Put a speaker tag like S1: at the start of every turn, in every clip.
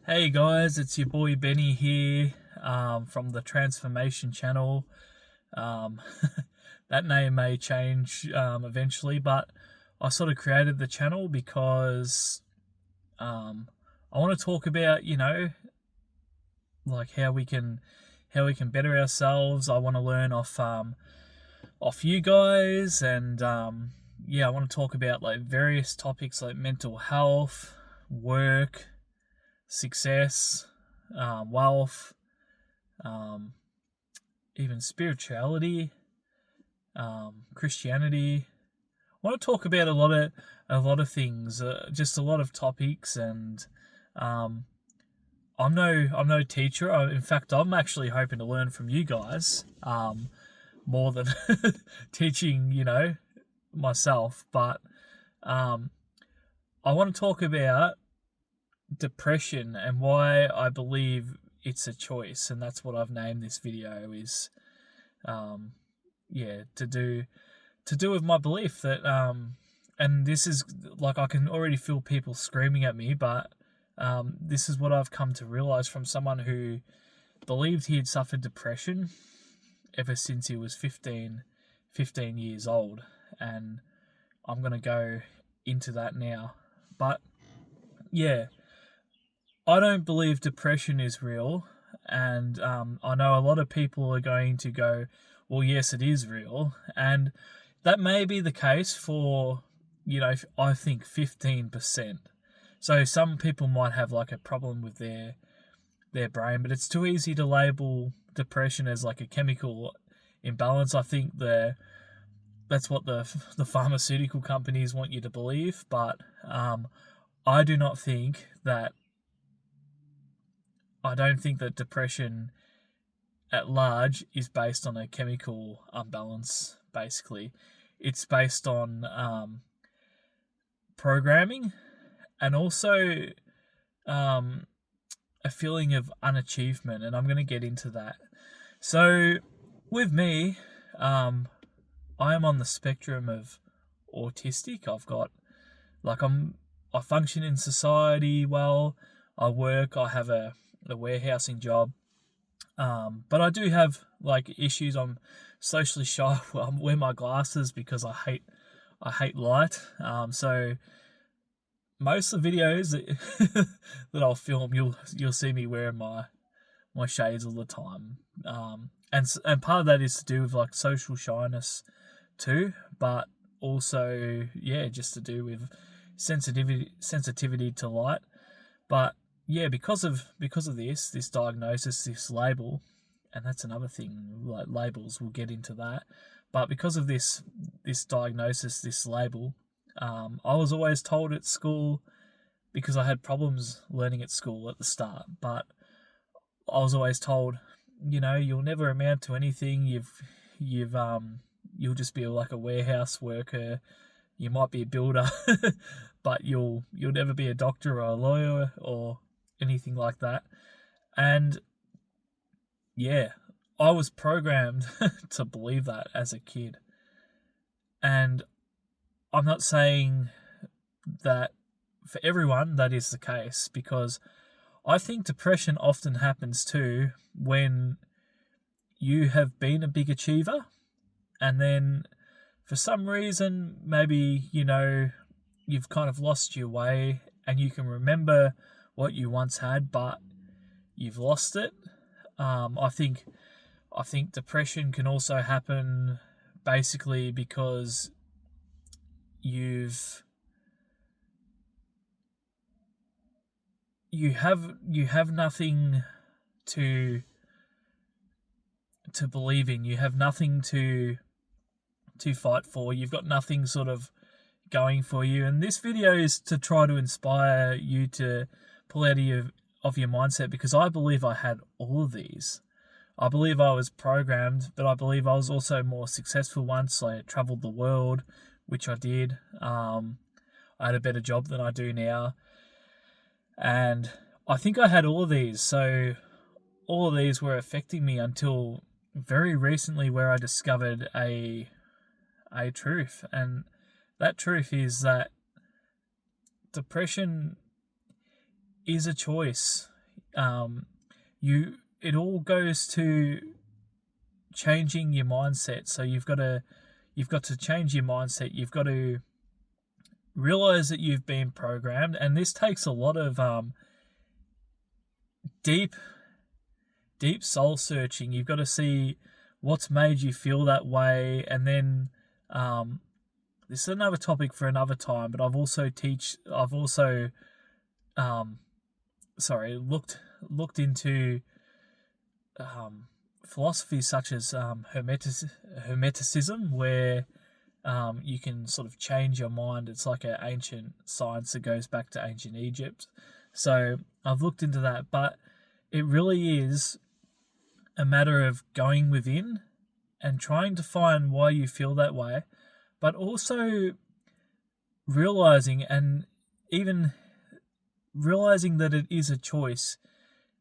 S1: Hey guys, it's your boy Benny here from the Transformation channel. Um, that name may change eventually, but I sort of created the channel because I want to talk about, like how we can better ourselves. I want to learn off you guys, and I want to talk about like various topics like mental health, work, success, wealth, um, even spirituality, Christianity. I want to talk about a lot of things, just a lot of topics, and um, I'm no teacher. In fact, I'm actually hoping to learn from you guys more than teaching, myself. But um, I want to talk about depression and why I believe it's a choice, and that's what I've named this video is to do with my belief that and this is like I can already feel people screaming at me, but this is what I've come to realize from someone who believed he had suffered depression ever since he was 15 years old, and I'm going to go into that now. But yeah, I don't believe depression is real, and I know a lot of people are going to go, well, yes, it is real, and that may be the case for, I think 15%. So some people might have like a problem with their brain, but it's too easy to label depression as like a chemical imbalance. I think that's what the pharmaceutical companies want you to believe, but I do not think that I don't think that depression at large is based on a chemical imbalance, basically. It's based on programming, and also a feeling of unachievement, and I'm going to get into that. So, with me, I am on the spectrum of autistic. I've got, like, I function in society well. I work. I have a warehousing job, but I do have like issues. I'm socially shy. I wear my glasses because I hate light. So most of the videos that I'll film, you'll see me wearing my shades all the time. And part of that is to do with like social shyness too, but also just to do with sensitivity to light. But yeah, because of this diagnosis, this label, and that's another thing, like labels, we'll get into that. But because of this diagnosis, this label, I was always told at school, because I had problems learning at school at the start, but I was always told, you'll never amount to anything. You'll just be like a warehouse worker. You might be a builder, but you'll never be a doctor or a lawyer or anything like that. And yeah, I was programmed to believe that as a kid. And I'm not saying that for everyone that is the case, because I think depression often happens too when you have been a big achiever, and then for some reason, maybe, you've kind of lost your way, and you can remember what you once had, but you've lost it. I think depression can also happen basically because you have nothing to believe in. You have nothing to fight for. You've got nothing sort of going for you. And this video is to try to inspire you to pull out of your mindset, because I believe I had all of these. I believe I was programmed, but I believe I was also more successful once I traveled the world, which I did. I had a better job than I do now. And I think I had all of these. So all of these were affecting me until very recently, where I discovered a truth. And that truth is that depression is a choice. It all goes to changing your mindset. So you've got to change your mindset. You've got to realize that you've been programmed, and this takes a lot of deep soul searching. You've got to see what's made you feel that way, and then this is another topic for another time. But I've also looked into philosophies such as hermeticism, where you can sort of change your mind. It's like an ancient science that goes back to ancient Egypt. So I've looked into that, but it really is a matter of going within and trying to find why you feel that way, but also realizing that it is a choice.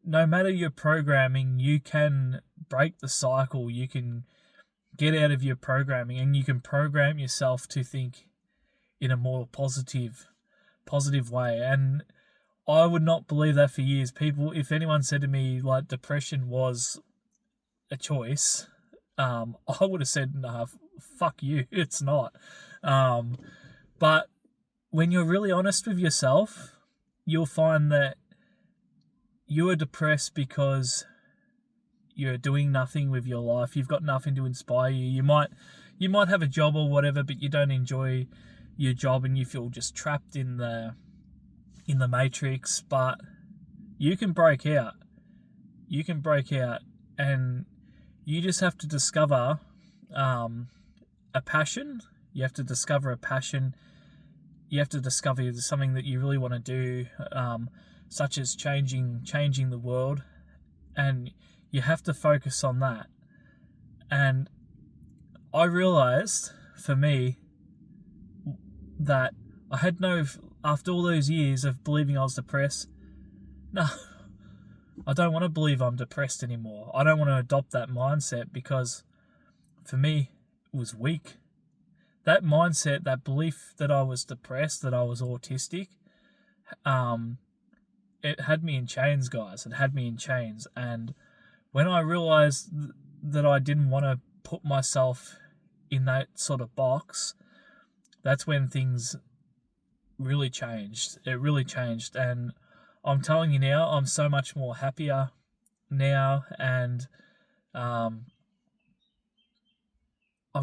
S1: No matter your programming, you can break the cycle. You can get out of your programming, and you can program yourself to think in a more positive way. And I would not believe that for years. If anyone said to me like depression was a choice, I would have said, nah, fuck you, it's not. But when you're really honest with yourself, you'll find that you are depressed because you're doing nothing with your life. You've got nothing to inspire you. You might have a job or whatever, but you don't enjoy your job and you feel just trapped in the matrix. But you can break out. And you just have to discover a passion. You have to discover a passion. You have to discover something that you really want to do, such as changing the world, and you have to focus on that. And I realized for me that after all those years of believing I was depressed, no, I don't want to believe I'm depressed anymore. I don't want to adopt that mindset, because for me it was weak. That mindset, that belief that I was depressed, that I was autistic, it had me in chains, guys. It had me in chains. And when I realized that I didn't want to put myself in that sort of box, that's when things really changed. It really changed. And I'm telling you now, I'm so much more happier now, and I've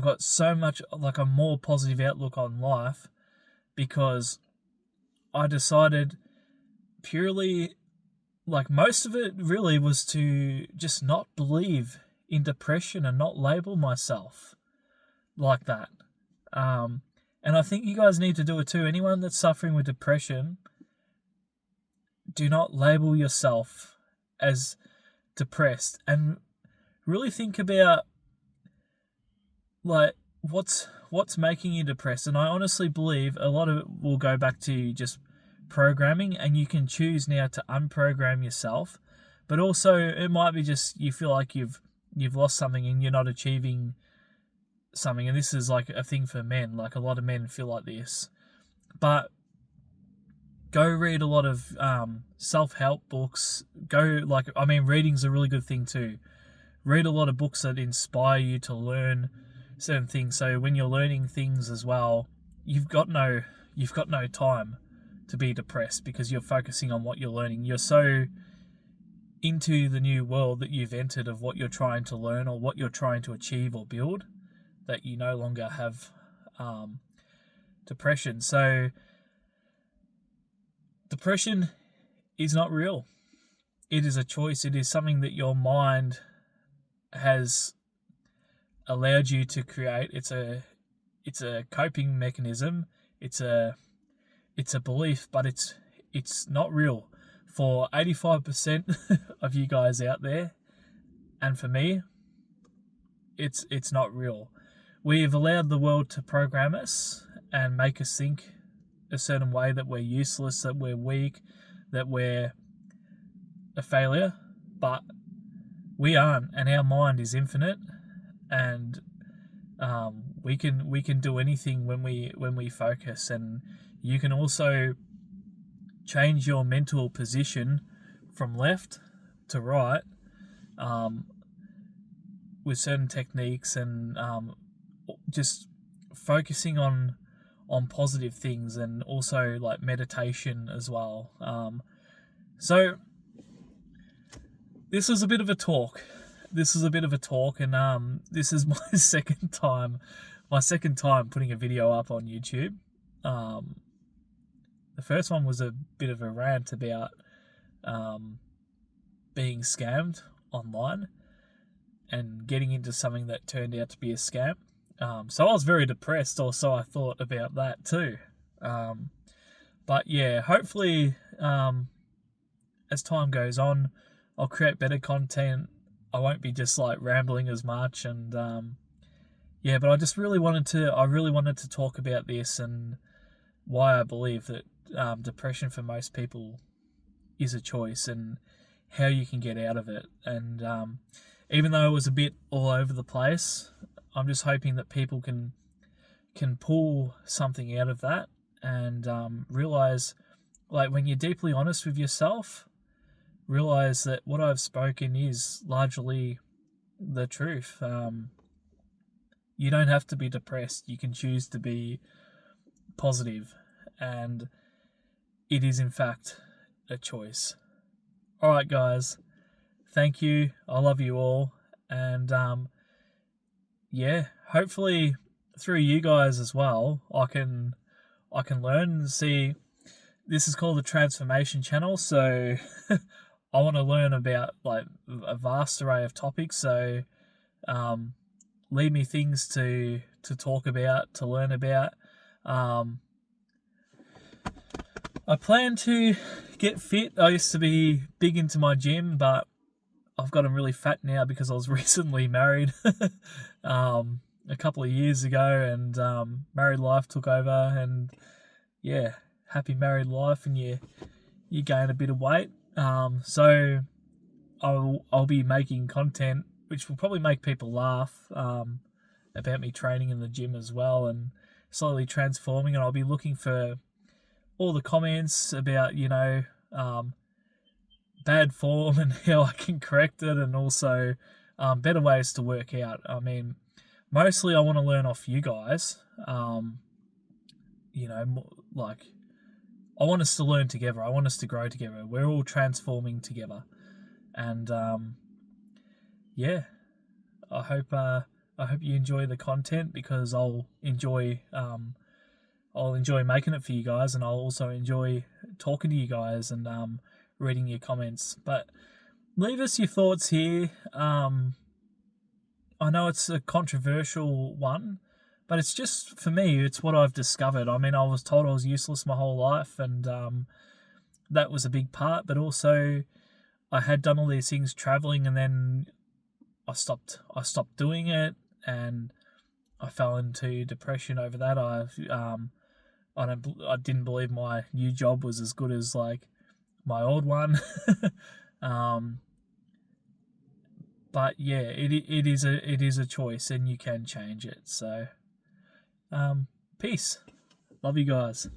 S1: got so much, like, a more positive outlook on life, because I decided purely, like, most of it really was to just not believe in depression and not label myself like that. And I think you guys need to do it too. Anyone that's suffering with depression, do not label yourself as depressed, and really think about, like, what's making you depressed. And I honestly believe a lot of it will go back to just programming, and you can choose now to unprogram yourself. But also it might be just you feel like you've lost something and you're not achieving something. And this is like a thing for men. Like, a lot of men feel like this. But go read a lot of self-help books. Reading's a really good thing too. Read a lot of books that inspire you to learn certain things. So when you're learning things as well, you've got no time to be depressed, because you're focusing on what you're learning. You're so into the new world that you've entered of what you're trying to learn or what you're trying to achieve or build, that you no longer have depression. So depression is not real. It is a choice. It is something that your mind has allowed you to create. It's a coping mechanism. It's a belief, but it's not real for 85% of you guys out there, and for me, it's not real. We've allowed the world to program us and make us think a certain way, that we're useless, that we're weak, that we're a failure, but we aren't, and our mind is infinite, and we can do anything when we focus. And you can also change your mental position from left to write with certain techniques, and just focusing on positive things, and also like meditation as well. So this was a bit of a talk. This is and this is my second time putting a video up on YouTube. The first one was a bit of a rant about being scammed online and getting into something that turned out to be a scam. So I was very depressed, or so I thought about that too. But yeah, hopefully as time goes on, I'll create better content. I won't be just like rambling as much, and yeah, but I really wanted to talk about this, and why I believe that depression for most people is a choice, and how you can get out of it. And even though it was a bit all over the place, I'm just hoping that people can pull something out of that, and realize, like, when you're deeply honest with yourself, realize that what I've spoken is largely the truth. You don't have to be depressed. You can choose to be positive, and it is in fact a choice. All right, guys. Thank you. I love you all, and yeah, hopefully through you guys as well, I can learn and see. This is called the Transformation Channel, so I want to learn about like a vast array of topics. So leave me things to talk about, to learn about. I plan to get fit. I used to be big into my gym, but I've gotten really fat now because I was recently married a couple of years ago, and married life took over, and yeah, happy married life, and you gain a bit of weight. So I'll be making content which will probably make people laugh about me training in the gym as well, and slowly transforming. And I'll be looking for all the comments about, bad form and how I can correct it, and also better ways to work out. I mean, mostly I want to learn off you guys. Like, I want us to learn together. I want us to grow together. We're all transforming together, and yeah, I hope you enjoy the content, because I'll enjoy making it for you guys, and I'll also enjoy talking to you guys and reading your comments. But leave us your thoughts here. I know it's a controversial one, but it's just, for me, it's what I've discovered. I mean, I was told I was useless my whole life, and that was a big part. But also, I had done all these things traveling, and then I stopped doing it, and I fell into depression over that. I didn't believe my new job was as good as like my old one. But yeah, it is a choice, and you can change it. So peace. Love you guys.